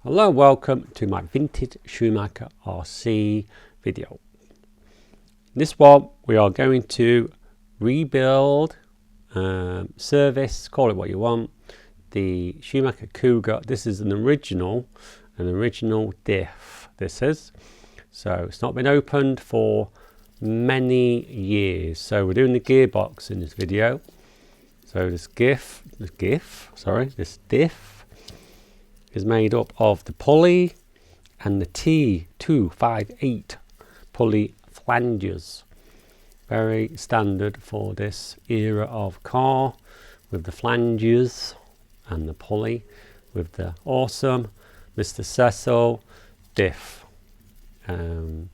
Hello, welcome to my vintage Schumacher RC video. In this one we are going to rebuild, service, call it what you want, the Schumacher Cougar. This is an original diff, this is. So it's not been opened for many years. So we're doing the gearbox in this video. So this diff is made up of the pulley and the T258 pulley flanges. Very standard for this era of car, with the flanges and the pulley, with the awesome Mr. Cecil diff. When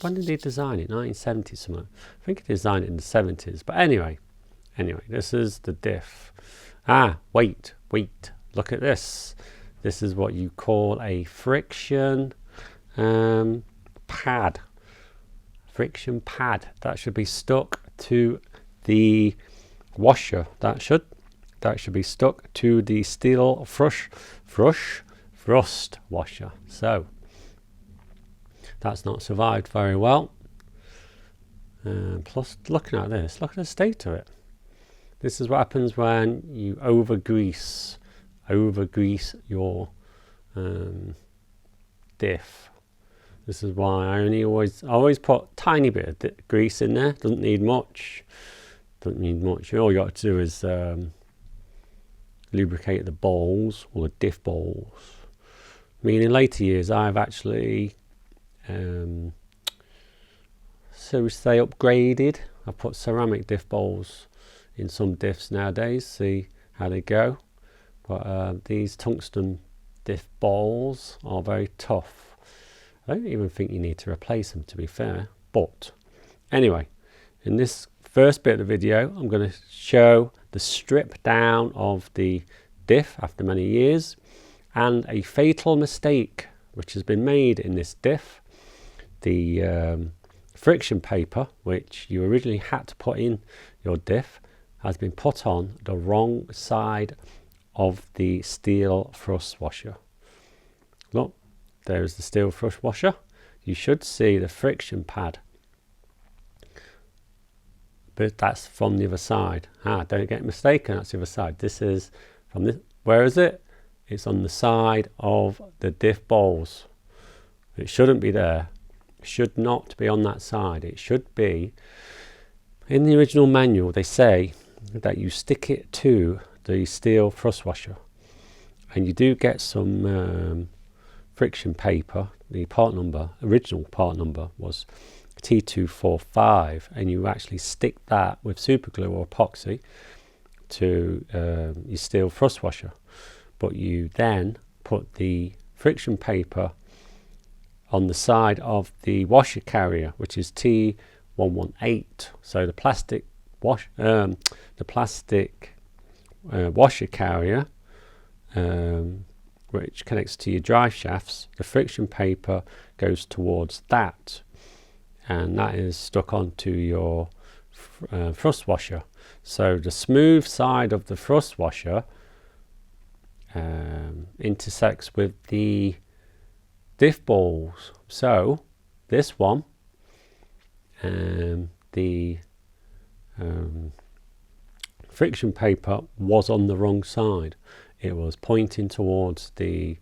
did he design it? 1970 something. I think he designed it in the 70s. But anyway, this is the diff. Wait, look at this. This is what you call a friction pad. Friction pad that should be stuck to the washer. That should be stuck to the steel thrust washer. So that's not survived very well. Plus, looking at this, look at the state of it. This is what happens when you over grease your diff. This is why I always put tiny bit of grease in there. Doesn't need much. All you got to do is lubricate the bowls, or the diff bowls. I mean, in later years I've actually so say upgraded. I put ceramic diff bowls in some diffs nowadays, see how they go. But these tungsten diff bowls are very tough. I don't even think you need to replace them, to be fair. But anyway, in this first bit of the video, I'm going to show the strip down of the diff after many years, and a fatal mistake which has been made in this diff. The friction paper, which you originally had to put in your diff, has been put on the wrong side of the steel thrust washer. Look, there's the steel thrust washer. You should see the friction pad, but that's from the other side. Don't get mistaken, that's the other side. This is from this. Where is it? It's on the side of the diff bowls. It shouldn't be there. It should not be on that side. It should be in the original manual. They say that you stick it to the steel thrust washer, and you do get some friction paper. The original part number was T245, and you actually stick that with super glue or epoxy to your steel thrust washer. But you then put the friction paper on the side of the washer carrier, which is T118. So the plastic washer carrier, which connects to your drive shafts, the friction paper goes towards that, and that is stuck onto your thrust washer. So the smooth side of the thrust washer intersects with the diff balls. So this one, the friction paper was on the wrong side. It was pointing towards the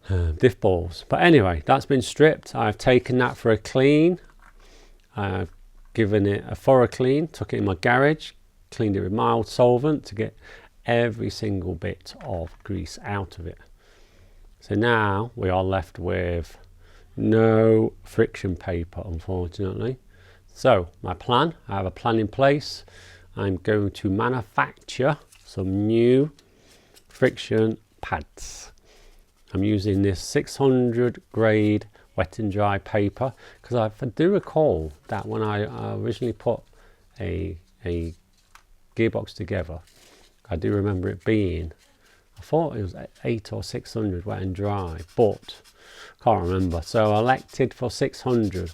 diff balls. But anyway, that's been stripped. I've taken that for a clean. I've given it a thorough clean, took it in my garage, cleaned it with mild solvent to get every single bit of grease out of it. So now we are left with no friction paper, unfortunately. So my plan, I have a plan in place. I'm going to manufacture some new friction pads. I'm using this 600 grade wet and dry paper, because I do recall that when I originally put a gearbox together, I do remember it being, I thought it was 800 or 600 wet and dry, but can't remember. So I elected for 600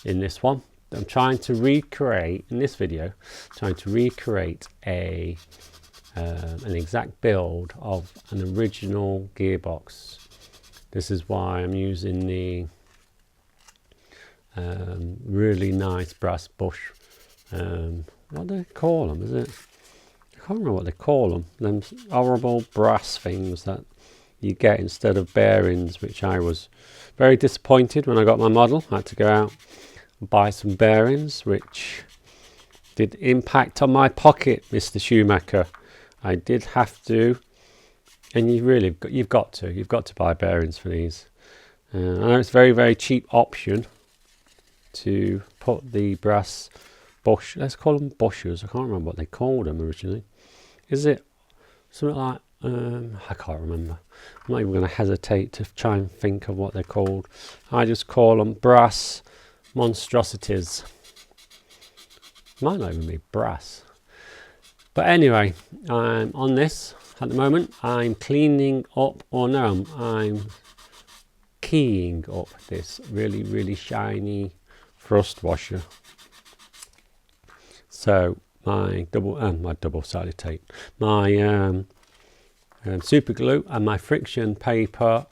in this one. I'm trying to recreate, in this video, a an exact build of an original gearbox. This is why I'm using the really nice brass bush. What do they call them? Is it? I can't remember what they call them. Them horrible brass things that you get instead of bearings, which I was very disappointed when I got my model. I had to go out and buy some bearings, which did impact on my pocket, Mr. Schumacher. I did have to, and you've got to buy bearings for these. I know it's a very, very cheap option to put the brass bush, let's call them bushers. I can't remember what they called them originally. Is it something like, I can't remember. I'm not even going to hesitate to try and think of what they're called. I just call them brass monstrosities. Might not even be brass. But anyway, I'm on this at the moment. I'm cleaning up, or no, I'm keying up this really, really shiny thrust washer. So my double-sided tape, my super glue and my friction paper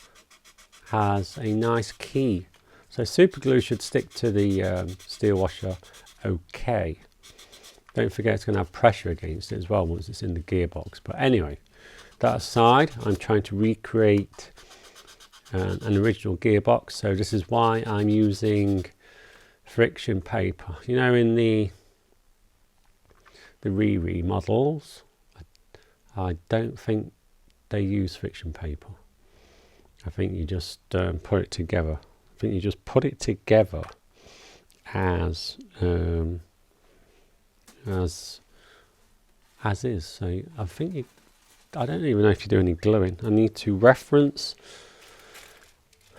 has a nice key. So super glue should stick to the steel washer okay. Don't forget it's going to have pressure against it as well once it's in the gearbox. But anyway, that aside, I'm trying to recreate an original gearbox. So this is why I'm using friction paper. You know, in the Re models, I don't think they use friction paper. I think you just put it together. I think you just put it together as is. So I think I don't even know if you do any gluing. I need to reference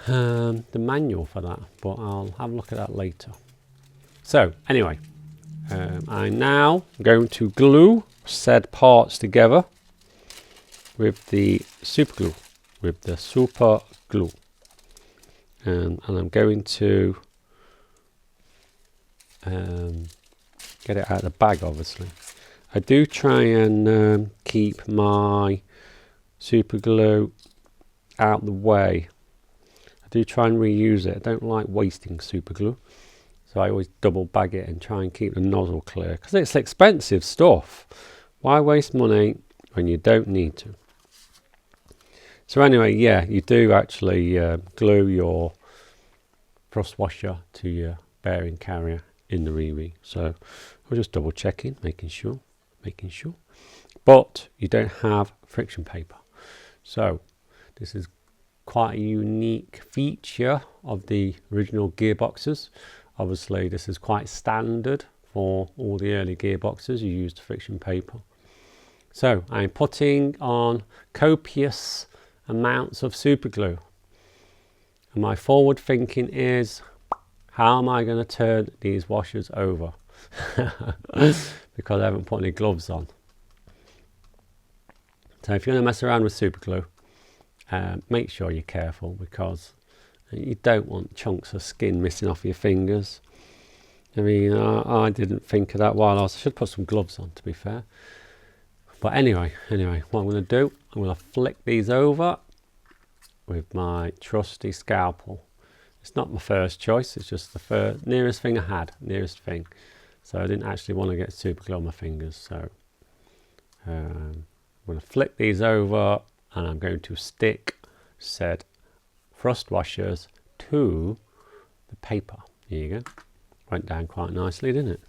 the manual for that, but I'll have a look at that later. So anyway, I'm now going to glue said parts together with the super glue, and I'm going to get it out of the bag. Obviously, I do try and keep my super glue out the way. I do try and reuse it. I don't like wasting super glue, so I always double bag it and try and keep the nozzle clear, because it's expensive stuff. Why waste money when you don't need to? So anyway, yeah, you do actually glue your thrust washer to your bearing carrier in the Re. So we're just double checking, making sure. But you don't have friction paper. So this is quite a unique feature of the original gearboxes. Obviously this is quite standard for all the early gearboxes. You used friction paper. So I'm putting on copious amounts of super glue, and my forward thinking is, how am I going to turn these washers over? Because I haven't put any gloves on. So if you're going to mess around with super glue, make sure you're careful, because you don't want chunks of skin missing off your fingers. I mean, I didn't think of that while I should put some gloves on, to be fair. But anyway, what I'm going to do, I'm going to flick these over with my trusty scalpel. It's not my first choice, it's just the nearest thing I had, So I didn't actually want to get super glue on my fingers. So I'm going to flick these over, and I'm going to stick said thrust washers to the paper. Here you go. Went down quite nicely, didn't it?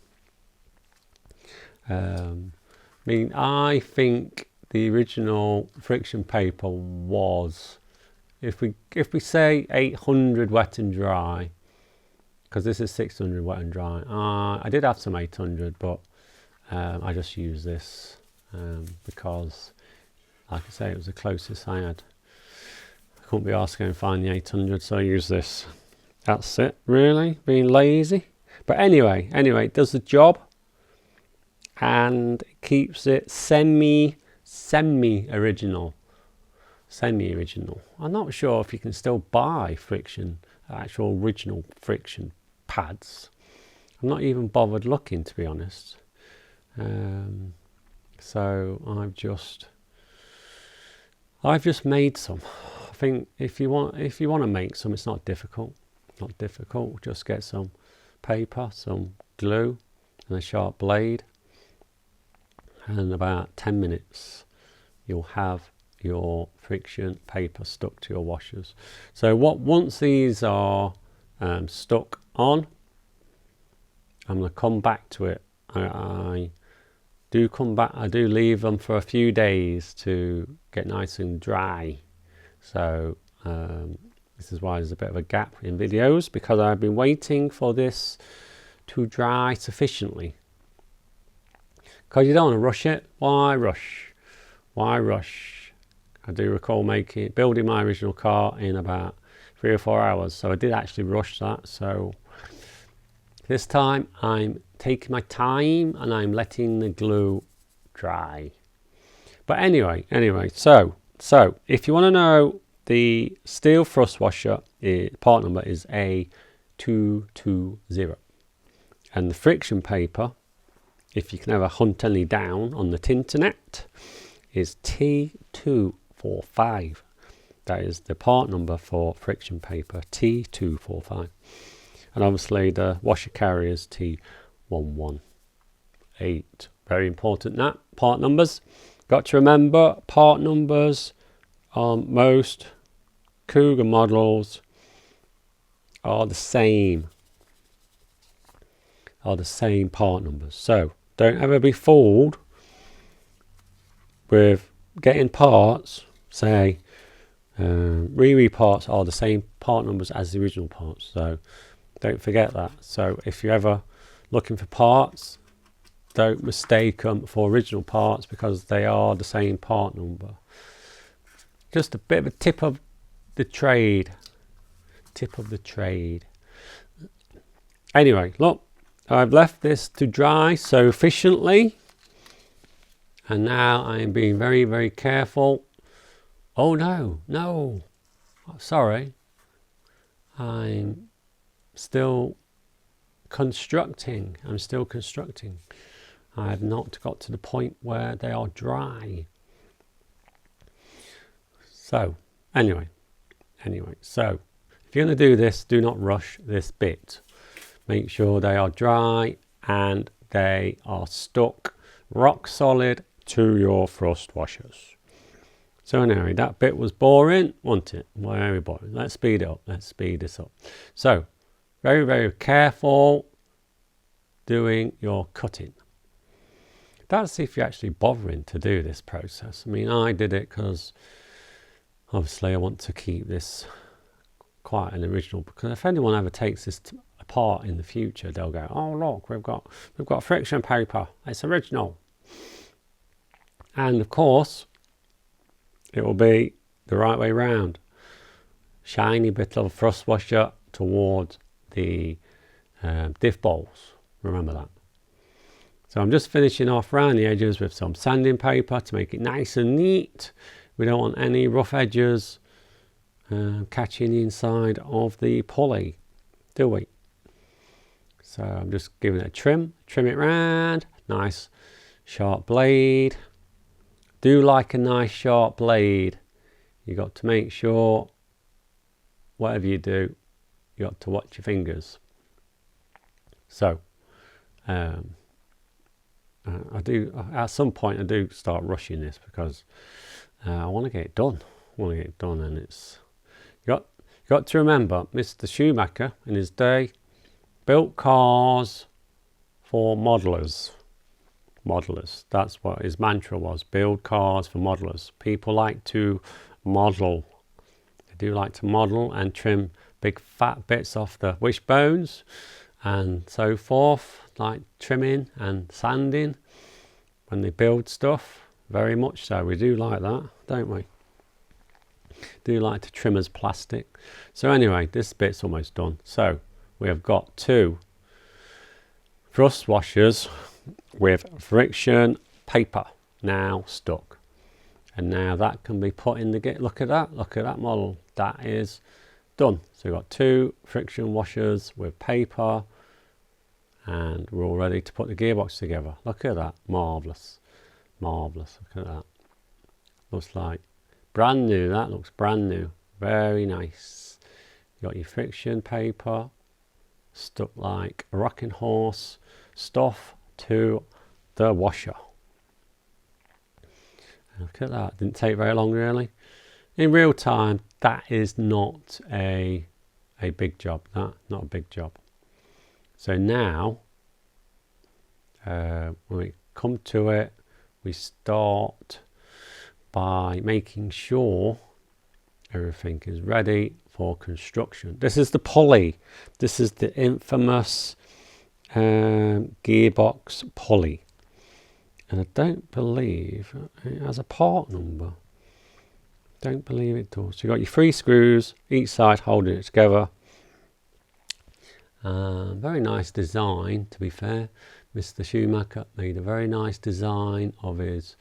I mean, I think the original friction paper was, if we say 800 wet and dry, because this is 600 wet and dry. I did have some 800, but I just used this because, like I say, it was the closest I had. I couldn't be asked to go and find the 800, so I used this. That's it, really, being lazy. But anyway, it does the job, and it keeps it semi-original. I'm not sure if you can still buy actual original friction pads. I'm not even bothered looking, to be honest. So I've just made some. I think if you want to make some, it's not difficult. Not difficult. Just get some paper, some glue, and a sharp blade, and in about 10 minutes you'll have your friction paper stuck to your washers. So once these are stuck on, I'm going to come back to it. I do come back. I do leave them for a few days to get nice and dry. So this is why there's a bit of a gap in videos, because I've been waiting for this to dry sufficiently. Because you don't want to rush it. Why rush? Why rush? I do recall building my original car in about 3 or 4 hours. So I did actually rush that. So this time I'm taking my time and I'm letting the glue dry. But anyway, so if you want to know, the steel thrust washer part number is A220. And the friction paper, if you can ever hunt any down on the internet, is T245. That is the part number for friction paper, T245. And obviously the washer carrier is T118. Very important, that part numbers. Got to remember, part numbers on most Cougar models are the same. Part numbers. So don't ever be fooled with getting parts, say re parts are the same part numbers as the original parts. So don't forget that. So if you're ever looking for parts, don't mistake them for original parts, because they are the same part number. Just a bit of a tip of the trade. Anyway, look, I've left this to dry so efficiently, and now I am being very, very careful. Oh no, sorry, I'm still constructing. I have not got to the point where they are dry. So anyway, so if you're going to do this, do not rush this bit. Make sure they are dry and they are stuck rock solid to your thrust washers. So anyway, that bit was boring, wasn't it? Very boring. Let's speed it up. Let's speed this up. So very, very careful doing your cutting. That's if you're actually bothering to do this process. I mean, I did it because obviously I want to keep this quite an original, because if anyone ever takes this apart in the future, they'll go, oh look, we've got friction paper, it's original. And of course it will be the right way round. Shiny bit of thrust washer towards the diff bowls, remember that. So I'm just finishing off around the edges with some sanding paper to make it nice and neat. We don't want any rough edges catching the inside of the pulley, do we? So I'm just giving it a trim it round. Nice sharp blade. Do like a nice sharp blade. You got to make sure, whatever you do, you got to watch your fingers. So I do, at some point I do start rushing this, because I want to get it done. And it's, you got to remember, Mr. Schumacher in his day built cars for modelers. That's what his mantra was: build cars for modelers. People like to model. They do like to model and trim big fat bits off the wishbones and so forth, like trimming and sanding when they build stuff. Very much so. We do like that, don't we? Do like to trim as plastic. So anyway, this bit's almost done. So we have got 2 thrust washers with friction paper now stuck, and now that can be put in the gate. Look at that model, that is done. So we've got 2 friction washers with paper, and we're all ready to put the gearbox together. Look at that, marvelous. Marvellous, look at that. Looks like brand new, that looks brand new. Very nice. You got your friction paper, stuck like a rocking horse, stuff to the washer. Look at that, didn't take very long really. In real time, that is not a big job, not a big job. So now, when we come to it, we start by making sure everything is ready for construction. This is the pulley. This is the infamous gearbox pulley. And I don't believe it has a part number. Don't believe it does. So you've got your 3 screws, each side holding it together. Very nice design, to be fair. Mr. Schumacher made a very nice design of his,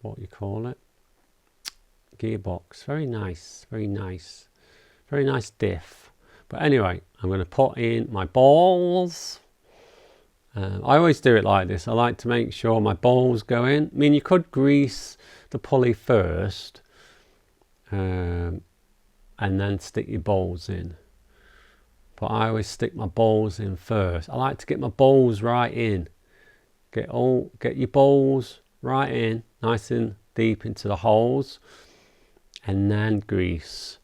what you call it? Gearbox. Very nice, very nice. Very nice diff. But anyway, I'm going to put in my balls. I always do it like this. I like to make sure my balls go in. I mean, you could grease the pulley first and then stick your balls in. But I always stick my balls in first. I like to get my balls right in. Get your balls right in, nice and deep into the holes, and then grease.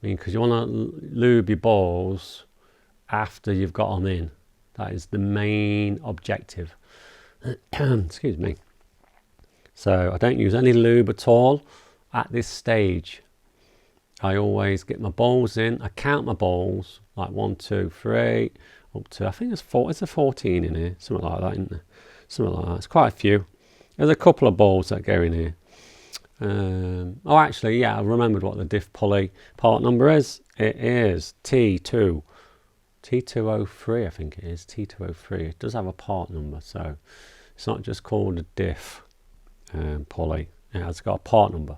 I mean, because you want to lube your balls after you've got them in. That is the main objective. Excuse me. So I don't use any lube at all at this stage. I always get my balls in. I count my balls like 1, 2, 3, up to, I think there's 4. It's a 14 in here, something like that, isn't there? Something like that. It's quite a few. There's a couple of balls that go in here. Oh, actually, yeah, I remembered what the diff pulley part number is. It is T203, I think it is, T203. It does have a part number, so it's not just called a diff pulley. It has got a part number.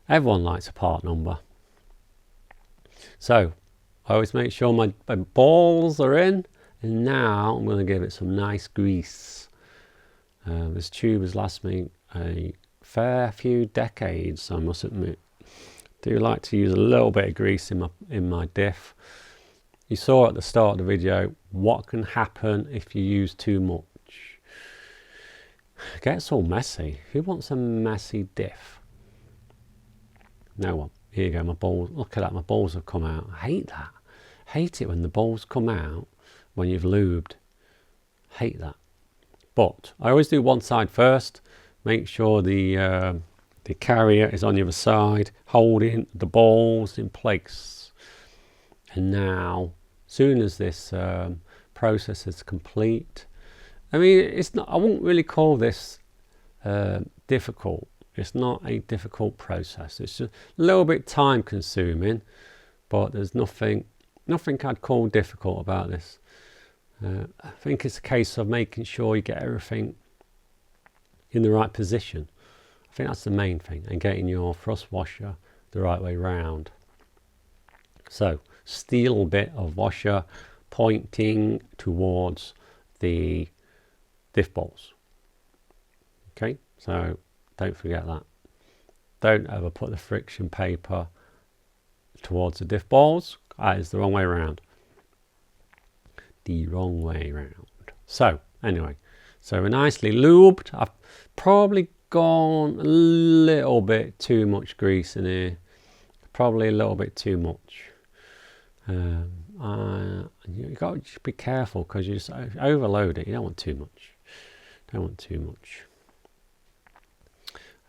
Everyone likes a part number. So I always make sure my balls are in, and now I'm going to give it some nice grease. This tube has lasted me a fair few decades, I must admit. Do like to use a little bit of grease in my diff. You saw at the start of the video what can happen if you use too much. It gets all messy. Who wants a messy diff? No one. Here you go, my balls. Look at that, my balls have come out. I hate that. Hate it when the balls come out when you've lubed. Hate that. But I always do one side first. Make sure the carrier is on the other side, holding the balls in place. And now, soon as this process is complete, I mean, it's not. I wouldn't really call this difficult. It's not a difficult process. It's just a little bit time consuming, but there's nothing I'd call difficult about this. I think it's a case of making sure you get everything in the right position. I think that's the main thing, and getting your thrust washer the right way round. So, steel bit of washer pointing towards the diff balls. Okay, so don't forget that. Don't ever put the friction paper towards the diff balls. That is the wrong way around. The wrong way around. So, anyway, so we're nicely lubed. I've probably gone a little bit too much grease in here. Probably a little bit too much. You've got to be careful because you just overload it. You don't want too much. Don't want too much.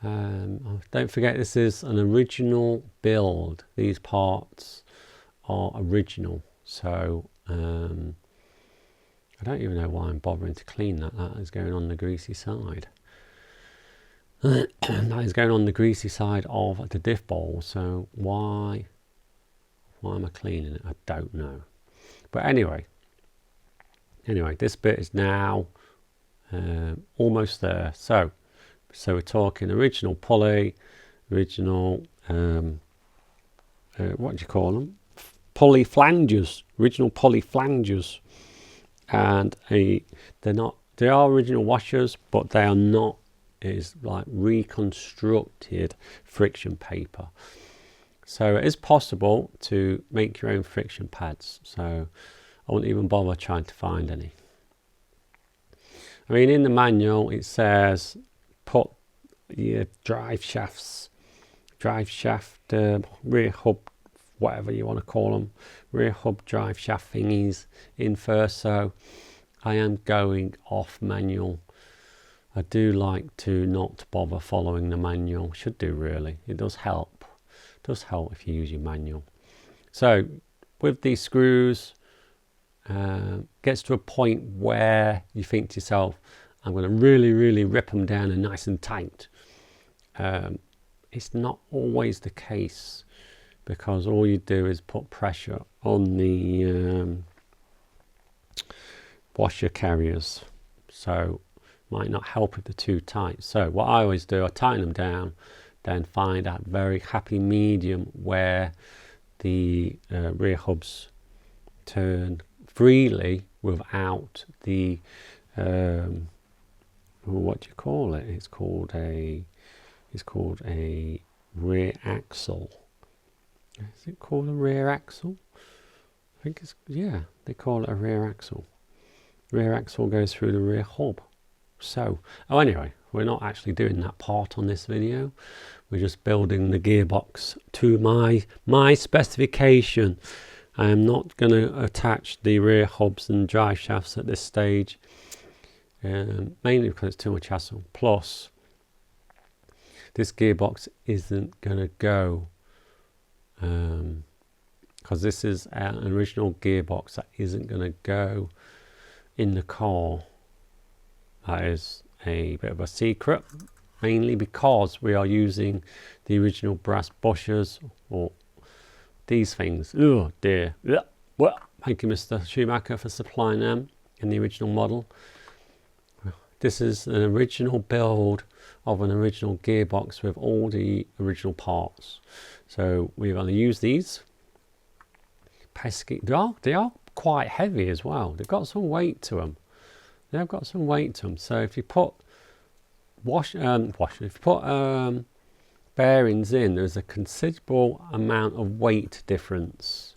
Don't forget, this is an original build. These parts are original, so I don't even know why I'm bothering to clean that. That is going on the greasy side. That is going on the greasy side of the diff bowl, so why am I cleaning it? I don't know. But anyway, this bit is now almost there. So we're talking original pulley, original what do you call them? Pulley flanges, original pulley flanges, and they're not They are original washers, but they are not. It is like reconstructed friction paper. So it is possible to make your own friction pads. So I wouldn't even bother trying to find any. I mean, in the manual it says put your drive shaft, rear hub, whatever you want to call them, rear hub drive shaft thingies in first. So I am going off manual. I do like to not bother following the manual. Should do, really. It does help. It does help if you use your manual. So with these screws, gets to a point where you think to yourself, I'm going to really rip them down and nice and tight. It's not always the case, because all you do is put pressure on the washer carriers. So might not help if they're too tight. So what I always do, I tighten them down, then find that very happy medium where the rear hubs turn freely without the what do you call it? It's called a rear axle. Is it called a rear axle? I think it's, yeah, they call it a rear axle. Rear axle goes through the rear hub. So, oh, anyway, we're not actually doing that part on this video. We're just building the gearbox to my specification. I am not going to attach the rear hubs and drive shafts at this stage, mainly because it's too much hassle. Plus, this gearbox isn't going to go, because this is an original gearbox that isn't going to go in the car. That is a bit of a secret, mainly because we are using the original brass bushers, or these things. Oh dear. Well, thank you, Mr. Schumacher, for supplying them in the original model. This is an original build of an original gearbox with all the original parts. So we're going to use these pesky. They are quite heavy as well. They've got some weight to them. They've got some weight to them. So if you put bearings in, there's a considerable amount of weight difference,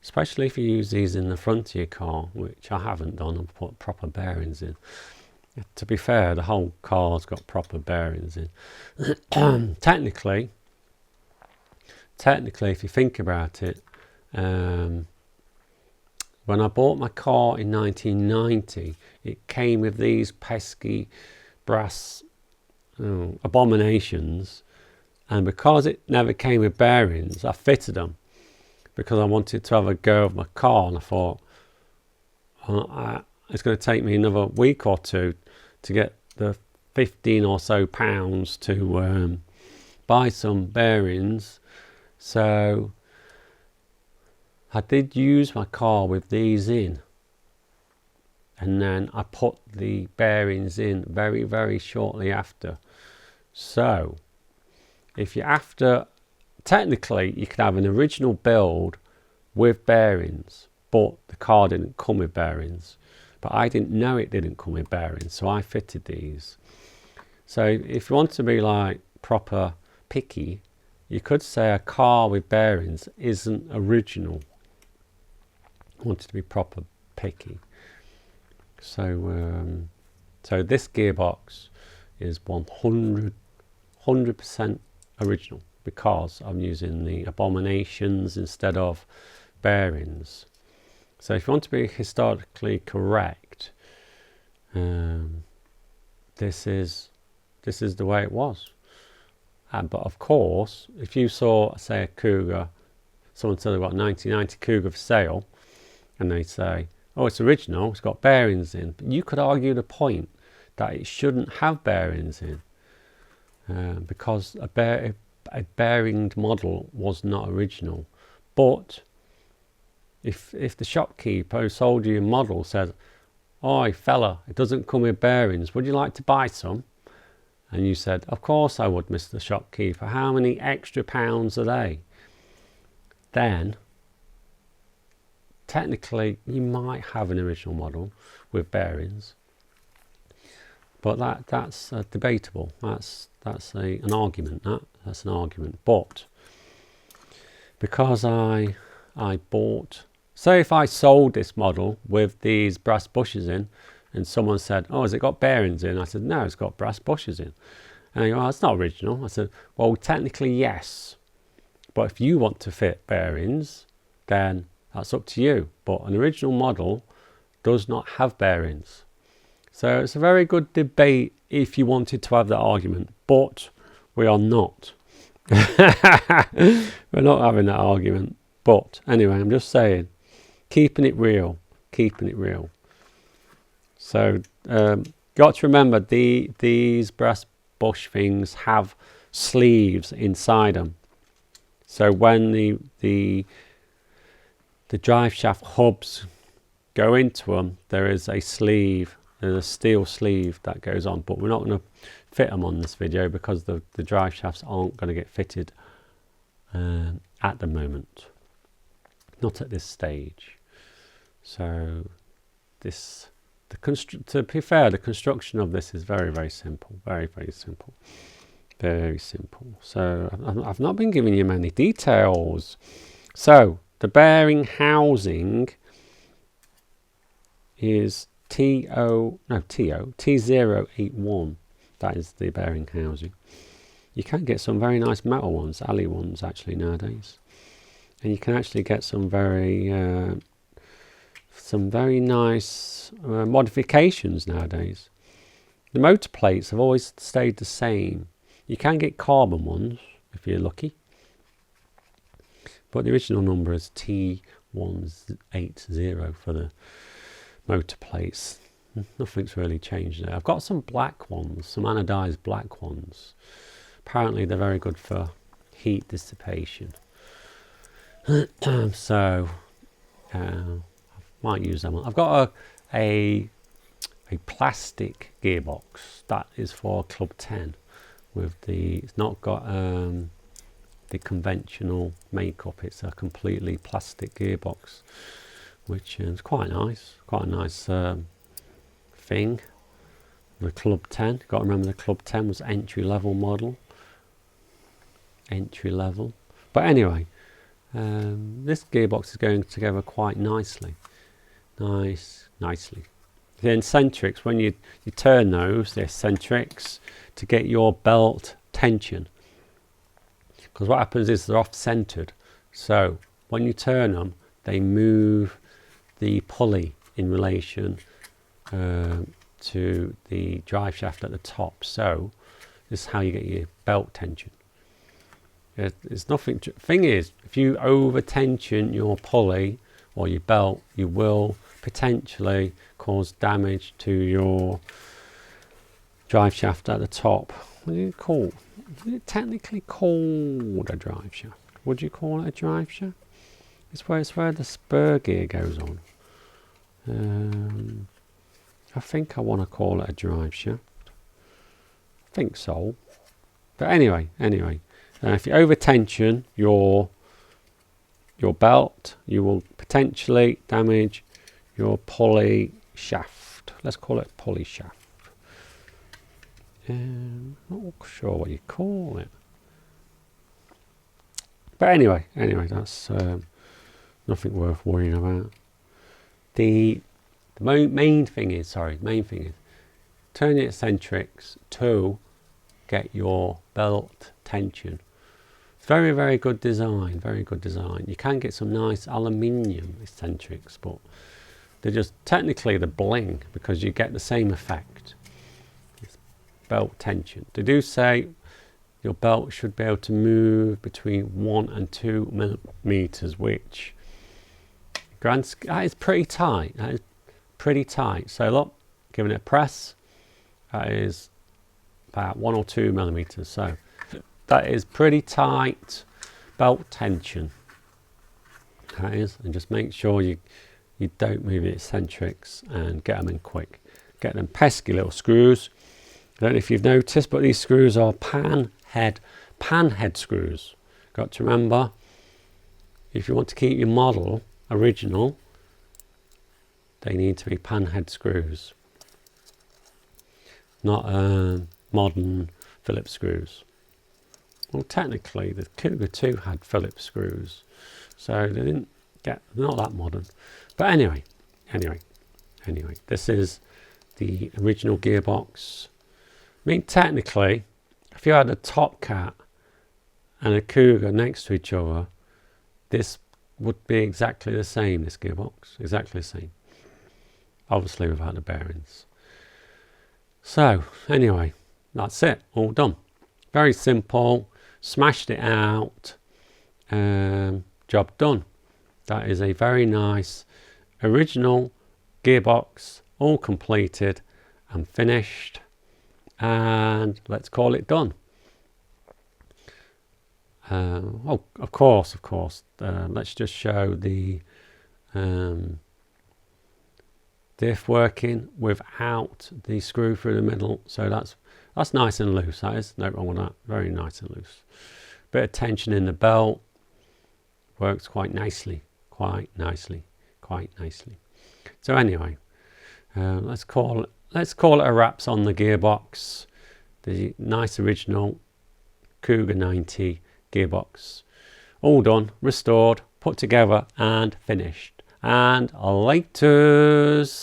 especially if you use these in the front of your car, which I haven't done. I've put proper bearings in. To be fair, the whole car's got proper bearings in. Technically, if you think about it, when I bought my car in 1990, it came with these pesky brass abominations, and because it never came with bearings, I fitted them because I wanted to have a go of my car, and I thought, it's going to take me another week or two to get the 15 or so pounds to buy some bearings. So I did use my car with these in, and then I put the bearings in very shortly after. So if you're after, technically you could have an original build with bearings, but the car didn't come with bearings. But I didn't know it didn't come with bearings, so I fitted these. So if you want to be like proper picky, you could say a car with bearings isn't original. I wanted to be proper picky. So so this gearbox is 100% original, because I'm using the abominations instead of bearings. So if you want to be historically correct, this is the way it was. But of course, if you saw, say, a Cougar, someone said they've got a 1990 Cougar for sale, and they say, oh, it's original, it's got bearings in. But you could argue the point that it shouldn't have bearings in, because a bearinged model was not original. But if the shopkeeper who sold you a model says, oi fella, it doesn't come with bearings, would you like to buy some? And you said, of course I would, Mr. Shopkeeper, how many extra pounds are they? Then technically you might have an original model with bearings, but that's debatable. That's an argument. That's an argument. But because I bought, say if I sold this model with these brass bushes in, and someone said, "Oh, has it got bearings in?" I said, "No, it's got brass bushes in." And they go, "Oh, it's not original." I said, "Well, technically yes, but if you want to fit bearings, then that's up to you. But an original model does not have bearings." So it's a very good debate if you wanted to have that argument, but we are not. We're not having that argument. But anyway, I'm just saying, keeping it real, keeping it real. So got to remember these brass bush things have sleeves inside them. So when the drive shaft hubs go into them, there is a sleeve. There's a steel sleeve that goes on, but we're not going to fit them on this video because the drive shafts aren't going to get fitted at the moment, not at this stage. So to be fair, the construction of this is very, very simple, very, very simple, very simple. So I've not been giving you many details. So the bearing housing is T081. That is the bearing housing. You can get some very nice metal ones, alley ones actually nowadays, and you can actually get some very nice modifications nowadays. The motor plates have always stayed the same. You can get carbon ones if you're lucky, but the original number is T180 for the motor plates. Nothing's really changed there. I've got some black ones, some anodized black ones. Apparently they're very good for heat dissipation. So I might use them. I've got a plastic gearbox that is for Club 10 with it's not got the conventional makeup. It's a completely plastic gearbox, which is quite nice. Quite a nice thing. The Club 10. Got to remember the Club 10 was entry level model. Entry level. But anyway, this gearbox is going together quite nicely. Nicely. The eccentrics, when you turn those, the eccentrics, to get your belt tension. Because what happens is they're off-centered. So when you turn them, they move the pulley in relation to the drive shaft at the top. So this is how you get your belt tension. It's nothing. Thing is, if you over tension your pulley or your belt, you will potentially cause damage to your drive shaft at the top. What do you call? Is it technically called a drive shaft? Would you call it a drive shaft? It's where the spur gear goes on. I think I want to call it a drive shaft. I think so. But anyway, if you over tension your belt, you will potentially damage your pulley shaft. Let's call it pulley shaft. Not sure what you call it. But anyway, that's nothing worth worrying about. The main thing is turn your eccentrics to get your belt tension. It's very, very good design, very good design. You can get some nice aluminium eccentrics, but they're just technically the bling because you get the same effect. It's belt tension. They do say your belt should be able to move between 1 and 2 millimeters, which that is pretty tight. That is pretty tight. So look, giving it a press, that is about 1 or 2 millimeters. So that is pretty tight belt tension. That is, and just make sure you don't move the eccentrics and get them in quick. Get them pesky little screws. I don't know if you've noticed, but these screws are pan head screws. Got to remember, if you want to keep your model original, they need to be pan head screws. not modern Phillips screws. Well, technically the Cougar 2 had Phillips screws, so they didn't get, not that modern. But anyway, this is the original gearbox. I mean, technically, if you had a Top Cat and a Cougar next to each other, this would be exactly the same, this gearbox, exactly the same. Obviously without the bearings. So, anyway, that's it, all done. Very simple, smashed it out, job done. That is a very nice original gearbox, all completed and finished, and let's call it done. Oh, of course, let's just show the diff working without the screw through the middle. So that's nice and loose, that is, no wrong with that, very nice and loose. Bit of tension in the belt, works quite nicely. So anyway, let's call it a wraps on the gearbox. The nice original Cougar 90 gearbox, all done, restored, put together and finished. And laters.